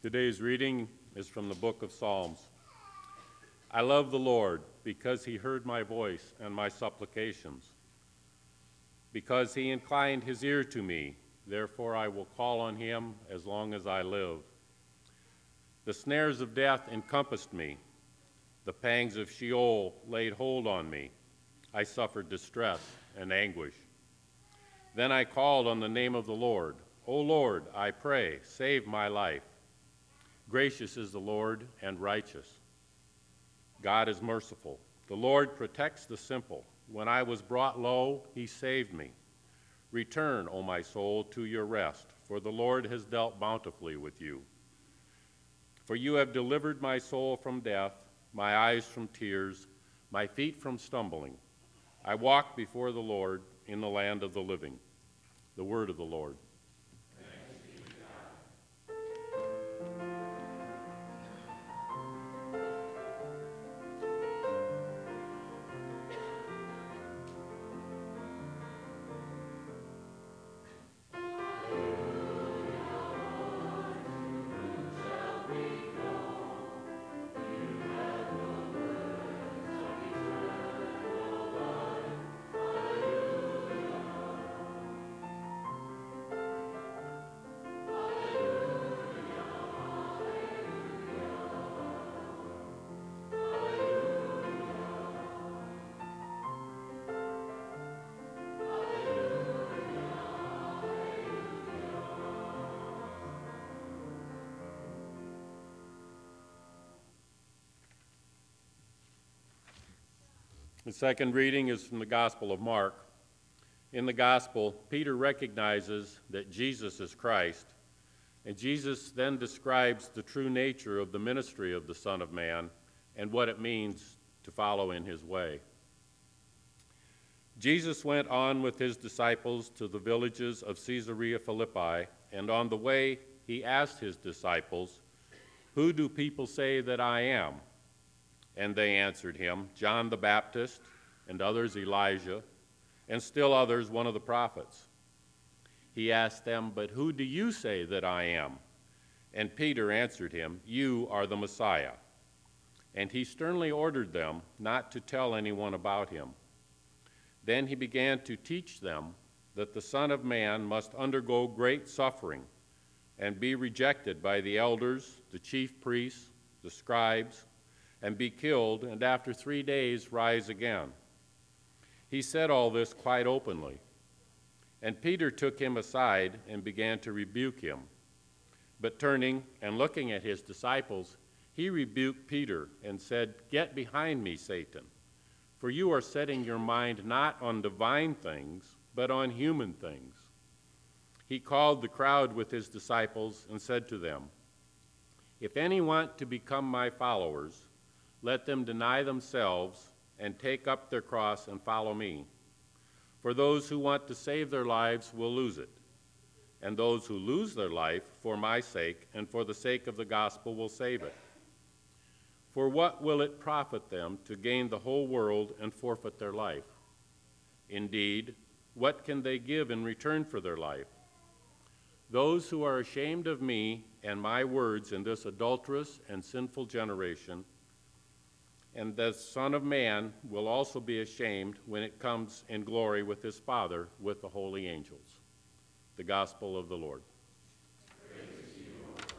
Today's reading is from the book of Psalms. I love the Lord because he heard my voice and my supplications. Because he inclined his ear to me, therefore I will call on him as long as I live. The snares of death encompassed me. The pangs of Sheol laid hold on me. I suffered distress and anguish. Then I called on the name of the Lord. O Lord, I pray, save my life. Gracious is the Lord and righteous. God is merciful. The Lord protects the simple. When I was brought low, he saved me. Return, O my soul, to your rest, for the Lord has dealt bountifully with you. For you have delivered my soul from death, my eyes from tears, my feet from stumbling. I walk before the Lord in the land of the living. The word of the Lord. The second reading is from the Gospel of Mark. In the Gospel, Peter recognizes that Jesus is Christ, and Jesus then describes the true nature of the ministry of the Son of Man and what it means to follow in his way. Jesus went on with his disciples to the villages of Caesarea Philippi, and on the way he asked his disciples, "Who do people say that I am?" And they answered him, "John the Baptist, and others Elijah, and still others one of the prophets." He asked them, "But who do you say that I am?" And Peter answered him, "You are the Messiah." And he sternly ordered them not to tell anyone about him. Then he began to teach them that the Son of Man must undergo great suffering and be rejected by the elders, the chief priests, the scribes, and be killed, and after 3 days rise again. He said all this quite openly. And Peter took him aside and began to rebuke him. But turning and looking at his disciples, he rebuked Peter and said, "Get behind me, Satan, for you are setting your mind not on divine things, but on human things." He called the crowd with his disciples and said to them, "If any want to become my followers, let them deny themselves and take up their cross and follow me. For those who want to save their lives will lose it, and those who lose their life for my sake and for the sake of the gospel will save it. For what will it profit them to gain the whole world and forfeit their life? Indeed, what can they give in return for their life? Those who are ashamed of me and my words in this adulterous and sinful generation, and the Son of Man will also be ashamed when it comes in glory with his Father with the holy angels." The Gospel of the Lord. Praise to you, O Christ.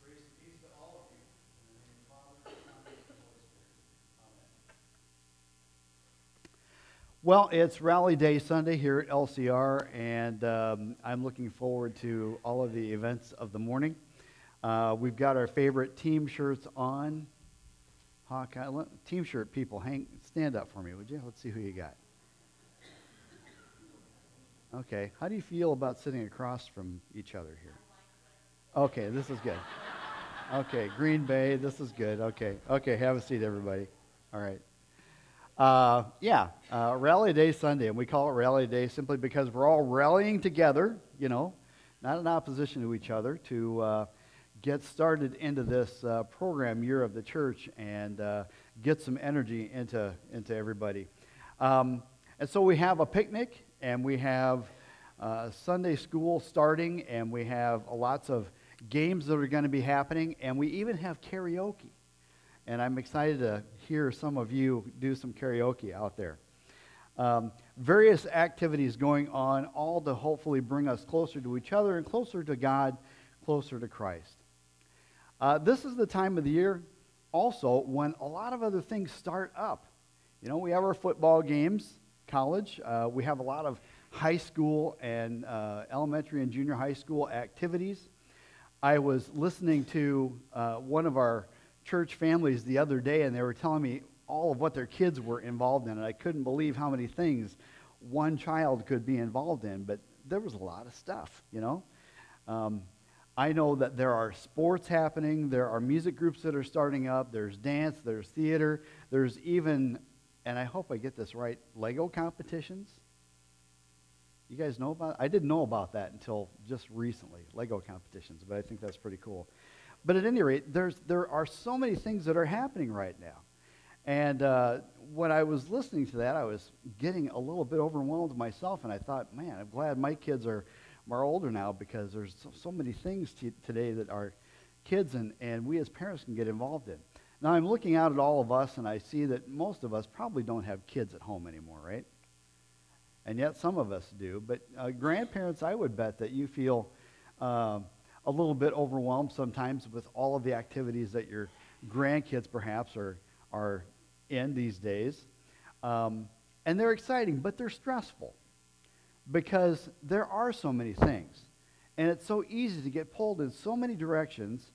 Grace and peace to all of you. In the name of the Father, and the Son, and the Holy Spirit. Amen. Well, it's Rally Day Sunday here at LCR, and I'm looking forward to all of the events of the morning. We've got our favorite team shirts on. Hawkeye, team shirt people, stand up for me, would you? Let's see who you got. Okay, how do you feel about sitting across from each other here? Okay, this is good. Okay, Green Bay, this is good. Okay, have a seat, everybody. All right. Rally Day Sunday, and we call it Rally Day simply because we're all rallying together, not in opposition to each other, to get started into this program year of the church and get some energy into everybody. And so we have a picnic, and we have Sunday school starting, and we have lots of games that are going to be happening, and we even have karaoke. And I'm excited to hear some of you do some karaoke out there. Various activities going on, all to hopefully bring us closer to each other and closer to God, closer to Christ. This is the time of the year also when a lot of other things start up. You know, we have our football games, college. We have a lot of high school and elementary and junior high school activities. I was listening to one of our church families the other day, and they were telling me all of what their kids were involved in, and I couldn't believe how many things one child could be involved in, but there was a lot of stuff, you know. I know that there are sports happening, there are music groups that are starting up, there's dance, there's theater, there's even, and I hope I get this right, Lego competitions. You guys know about it? I didn't know about that until just recently, Lego competitions, but I think that's pretty cool. But at any rate, there are so many things that are happening right now. And when I was listening to that, I was getting a little bit overwhelmed myself, and I thought, man, I'm glad my kids are older now, because there's so many things today that our kids and we as parents can get involved in. Now, I'm looking out at all of us, and I see that most of us probably don't have kids at home anymore, right? And yet some of us do. But grandparents, I would bet that you feel a little bit overwhelmed sometimes with all of the activities that your grandkids perhaps are in these days. And they're exciting, but they're stressful because there are so many things. And it's so easy to get pulled in so many directions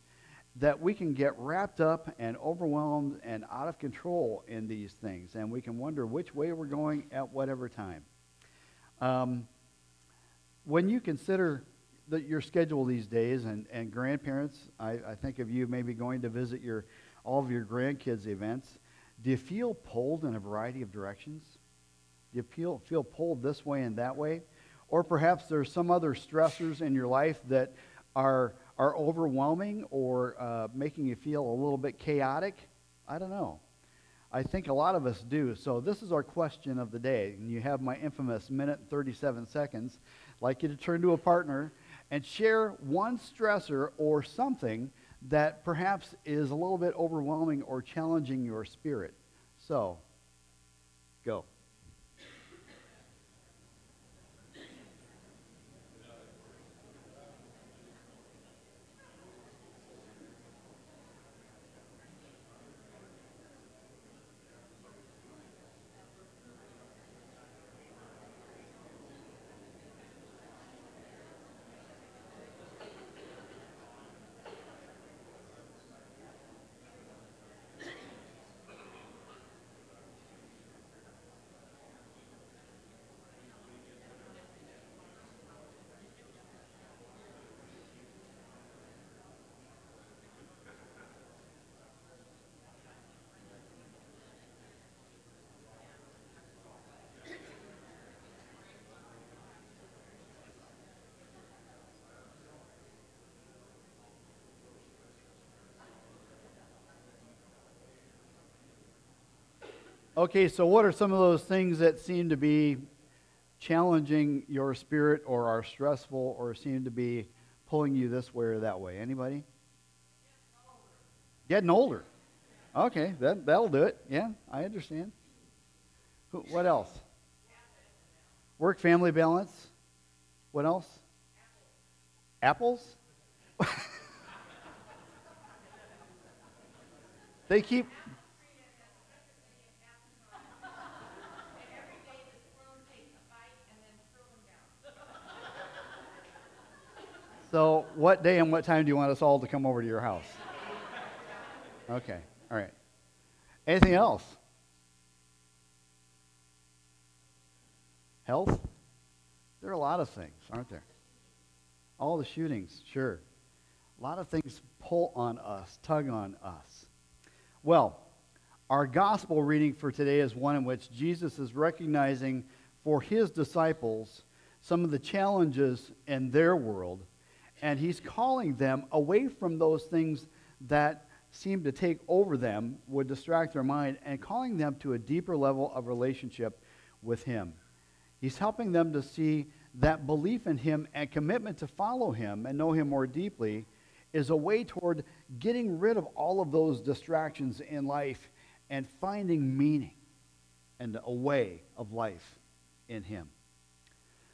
that we can get wrapped up and overwhelmed and out of control in these things. And we can wonder which way we're going at whatever time. When you consider your schedule these days, and grandparents, I think of you maybe going to visit all of your grandkids' events, do you feel pulled in a variety of directions? Do you feel pulled this way and that way? Or perhaps there's some other stressors in your life that are overwhelming or making you feel a little bit chaotic? I don't know. I think a lot of us do. So this is our question of the day. And you have my infamous minute and 37 seconds. I'd like you to turn to a partner and share one stressor or something that perhaps is a little bit overwhelming or challenging your spirit. So, go. Okay, so what are some of those things that seem to be challenging your spirit or are stressful or seem to be pulling you this way or that way? Anybody? Getting older. Okay, that'll do it. Yeah, I understand. What else? Work-family balance. What else? Apples? They keep... So what day and what time do you want us all to come over to your house? Okay, all right. Anything else? Health? There are a lot of things, aren't there? All the shootings, sure. A lot of things pull on us, tug on us. Well, our gospel reading for today is one in which Jesus is recognizing for his disciples some of the challenges in their world, And he's calling them away from those things that seem to take over them, would distract their mind, and calling them to a deeper level of relationship with him. He's helping them to see that belief in him and commitment to follow him and know him more deeply is a way toward getting rid of all of those distractions in life and finding meaning and a way of life in him.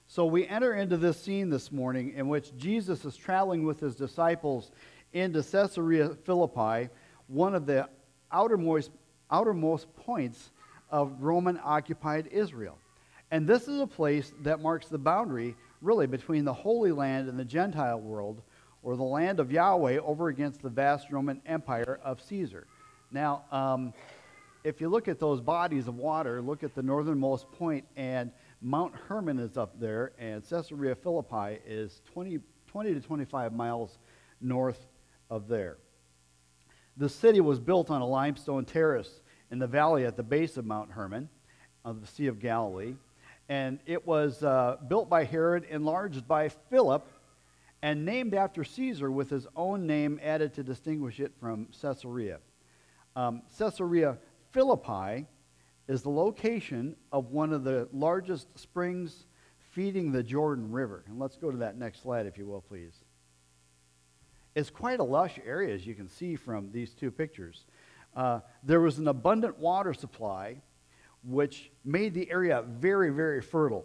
So we enter into this scene this morning in which Jesus is traveling with his disciples into Caesarea Philippi, one of the outermost points of Roman-occupied Israel. And this is a place that marks the boundary, really, between the Holy Land and the Gentile world, or the land of Yahweh over against the vast Roman Empire of Caesar. Now, if you look at those bodies of water, look at the northernmost point, and Mount Hermon is up there, and Caesarea Philippi is 20 to 25 miles north of there. The city was built on a limestone terrace in the valley at the base of Mount Hermon, of the Sea of Galilee, and it was built by Herod, enlarged by Philip, and named after Caesar, with his own name added to distinguish it from Caesarea. Caesarea Philippi is the location of one of the largest springs feeding the Jordan River. And let's go to that next slide, if you will, please. It's quite a lush area, as you can see from these two pictures. There was an abundant water supply, which made the area very, very fertile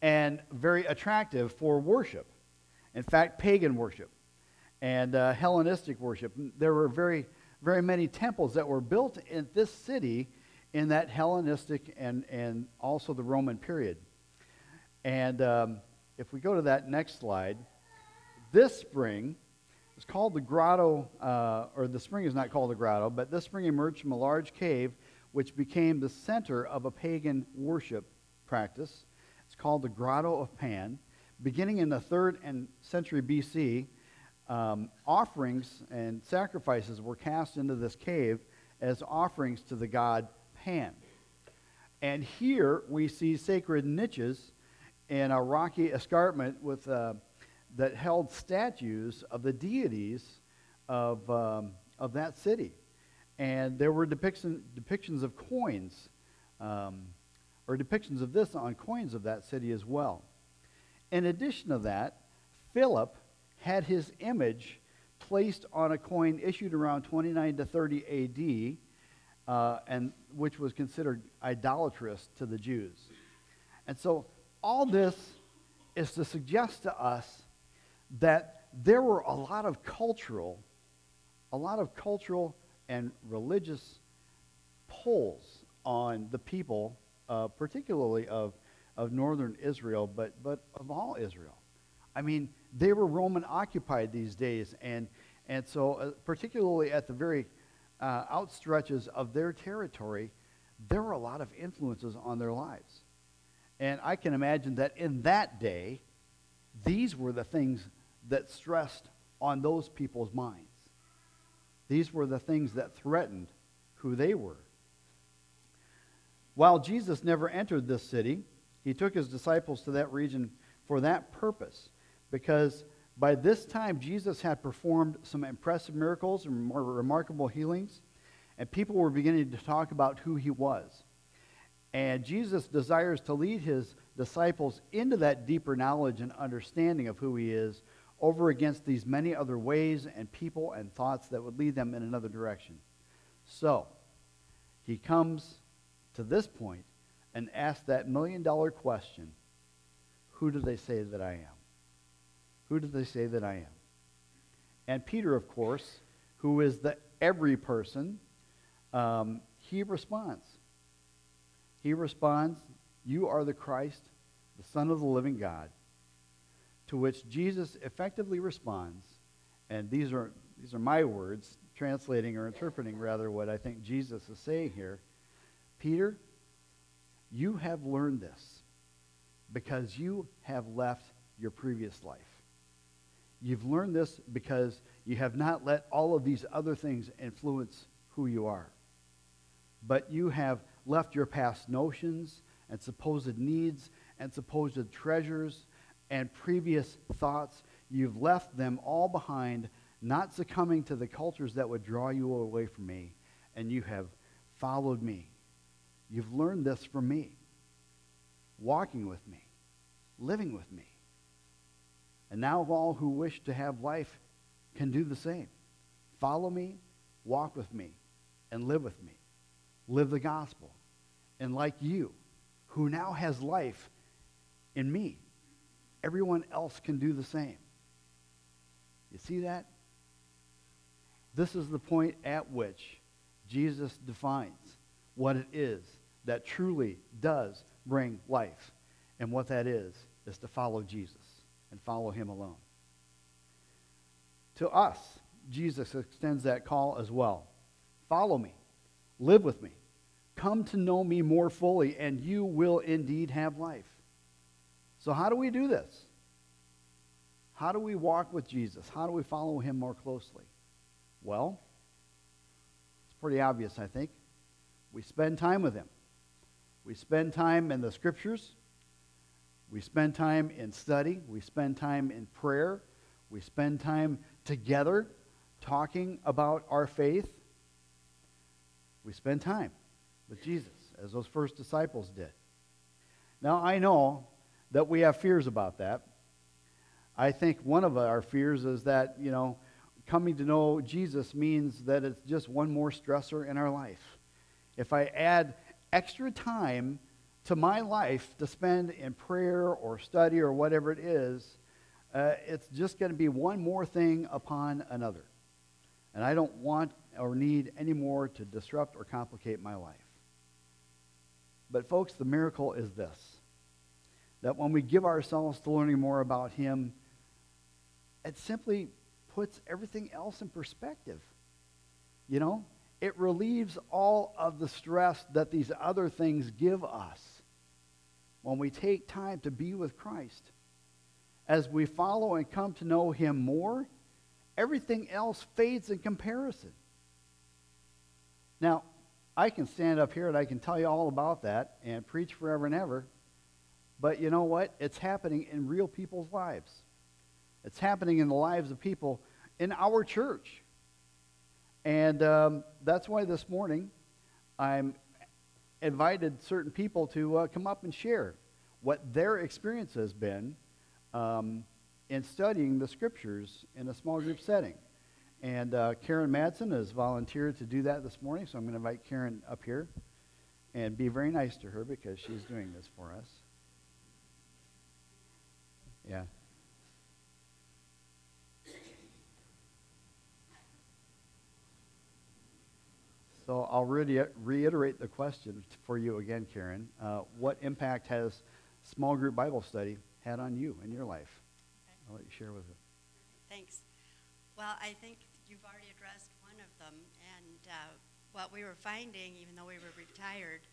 and very attractive for worship. In fact, pagan worship and Hellenistic worship. There were very, very many temples that were built in this city in that Hellenistic and also the Roman period. And if we go to that next slide, this spring is called the grotto, or the spring is not called the grotto, but this spring emerged from a large cave which became the center of a pagan worship practice. It's called the Grotto of Pan. Beginning in the 3rd century BC, offerings and sacrifices were cast into this cave as offerings to the god Pan. And here we see sacred niches in a rocky escarpment with that held statues of the deities of that city. And there were depictions of coins, or depictions of this on coins of that city as well. In addition to that, Philip had his image placed on a coin issued around 29 to 30 AD, and which was considered idolatrous to the Jews. And so all this is to suggest to us that there were a lot of cultural and religious pulls on the people, particularly of northern Israel, but of all Israel. I mean, they were Roman occupied these days, and so particularly at the very outstretches of their territory, there were a lot of influences on their lives. And I can imagine that in that day, these were the things that stressed on those people's minds. These were the things that threatened who they were. While Jesus never entered this city, he took his disciples to that region for that purpose, because by this time Jesus had performed some impressive miracles and more remarkable healings, and people were beginning to talk about who he was. And Jesus desires to lead his disciples into that deeper knowledge and understanding of who he is over against these many other ways and people and thoughts that would lead them in another direction. So, he comes to this point and asks that million-dollar question, who do they say that I am? Who do they say that I am? And Peter, of course, who is the every person, he responds. He responds, you are the Christ, the Son of the living God. To which Jesus effectively responds, and these are my words, translating or interpreting rather what I think Jesus is saying here. Peter, you have learned this because you have left your previous life. You've learned this because you have not let all of these other things influence who you are. But you have left your past notions and supposed needs and supposed treasures and previous thoughts. You've left them all behind, not succumbing to the cultures that would draw you away from me, and you have followed me. You've learned this from me, walking with me, living with me. And now all who wish to have life can do the same. Follow me, walk with me, and live with me. Live the gospel. And like you, who now has life in me, everyone else can do the same. You see that? This is the point at which Jesus defines what it is that truly does bring life. And what that is to follow Jesus and follow him alone. To us, Jesus extends that call as well. Follow me. Live with me. Come to know me more fully, and you will indeed have life. So how do we do this? How do we walk with Jesus? How do we follow him more closely? Well, it's pretty obvious, I think. We spend time with him. We spend time in the scriptures. We spend time in study. We spend time in prayer. We spend time together talking about our faith. We spend time with Jesus, as those first disciples did. Now, I know that we have fears about that. I think one of our fears is that, coming to know Jesus means that it's just one more stressor in our life. If I add extra time to my life to spend in prayer or study or whatever it is, it's just going to be one more thing upon another. And I don't want or need any more to disrupt or complicate my life. But folks, the miracle is this, that when we give ourselves to learning more about him, it simply puts everything else in perspective. It relieves all of the stress that these other things give us when we take time to be with Christ. As we follow and come to know him more, everything else fades in comparison. Now, I can stand up here and I can tell you all about that and preach forever and ever, but you know what? It's happening in real people's lives. It's happening in the lives of people in our church. And that's why this morning I'm invited certain people to come up and share what their experience has been in studying the scriptures in a small group setting. And Karen Madsen has volunteered to do that this morning, so I'm going to invite Karen up here and be very nice to her because she's doing this for us. Yeah. So I'll reiterate the question for you again, Karen. What impact has small group Bible study had on you in your life? Okay. I'll let you share with it. Thanks. Well, I think you've already addressed one of them, and what we were finding, even though we were retired,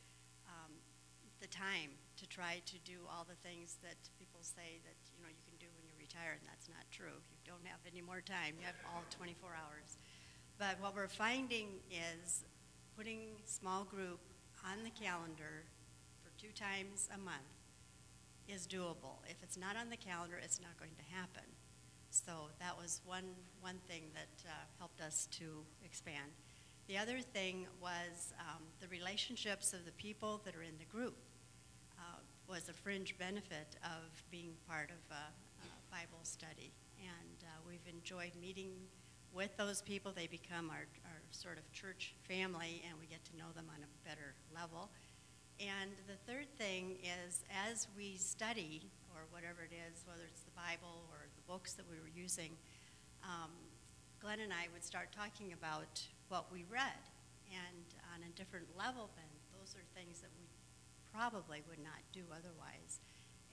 the time to try to do all the things that people say that you can do when you're retired, and that's not true. You don't have any more time. You have all 24 hours. But what we're finding is putting small group on the calendar for 2 times a month is doable. If it's not on the calendar, it's not going to happen. So that was one thing that helped us to expand. The other thing was the relationships of the people that are in the group was a fringe benefit of being part of a Bible study. And we've enjoyed meeting with those people. They become our sort of church family, and we get to know them on a better level. And the third thing is, as we study, or whatever it is, whether it's the Bible or the books that we were using, Glenn and I would start talking about what we read. And on a different level then, those are things that we probably would not do otherwise.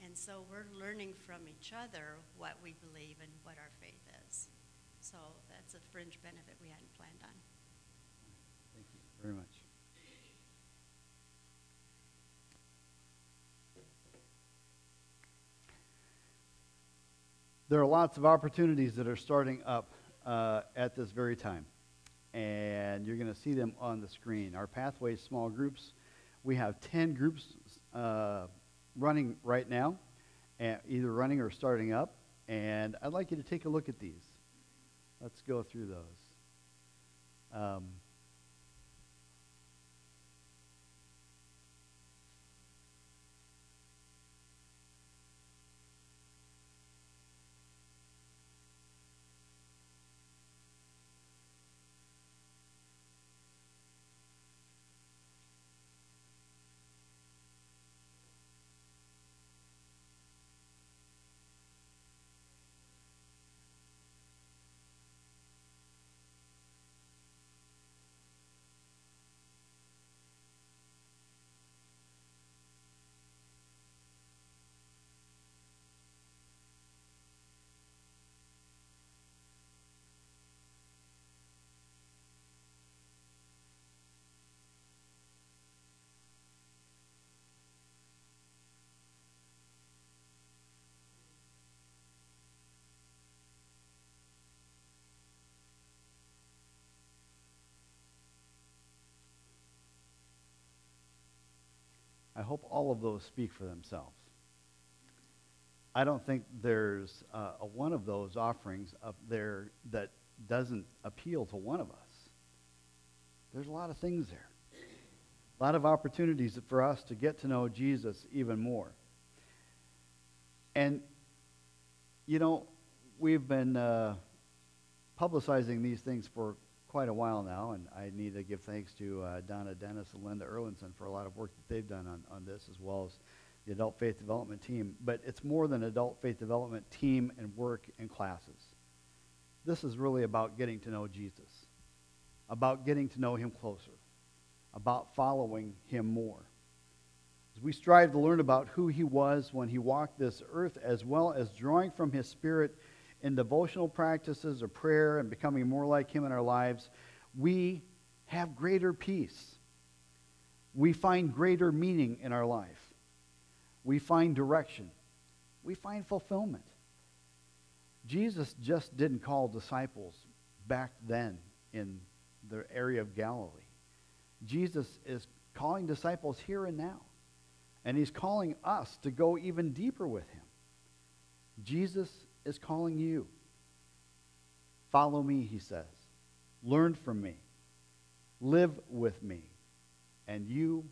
And so we're learning from each other what we believe and what our faith is. So that's a fringe benefit we hadn't planned on. Thank you very much. There are lots of opportunities that are starting up at this very time, and you're going to see them on the screen. Our Pathways small groups, we have 10 groups running right now, either running or starting up, And I'd like you to take a look at these. Let's go through those. I hope all of those speak for themselves. I don't think there's a one of those offerings up there that doesn't appeal to one of us. There's a lot of things there. A lot of opportunities for us to get to know Jesus even more. And, you know, we've been publicizing these things for quite a while now, and I need to give thanks to Donna Dennis and Linda Erlinson for a lot of work that they've done on this, as well as the Adult Faith Development team. But it's more than Adult Faith Development team and work and classes. This is really about getting to know Jesus, about getting to know him closer, about following him more. As we strive to learn about who he was when he walked this earth, as well as drawing from his Spirit in devotional practices of prayer and becoming more like him in our lives, we have greater peace. We find greater meaning in our life. We find direction. We find fulfillment. Jesus just didn't call disciples back then in the area of Galilee. Jesus is calling disciples here and now. And he's calling us to go even deeper with him. Jesus is calling you. Follow me, he says. Learn from me. Live with me. And you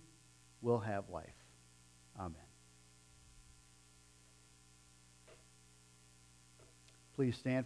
will have life. Amen. Please stand for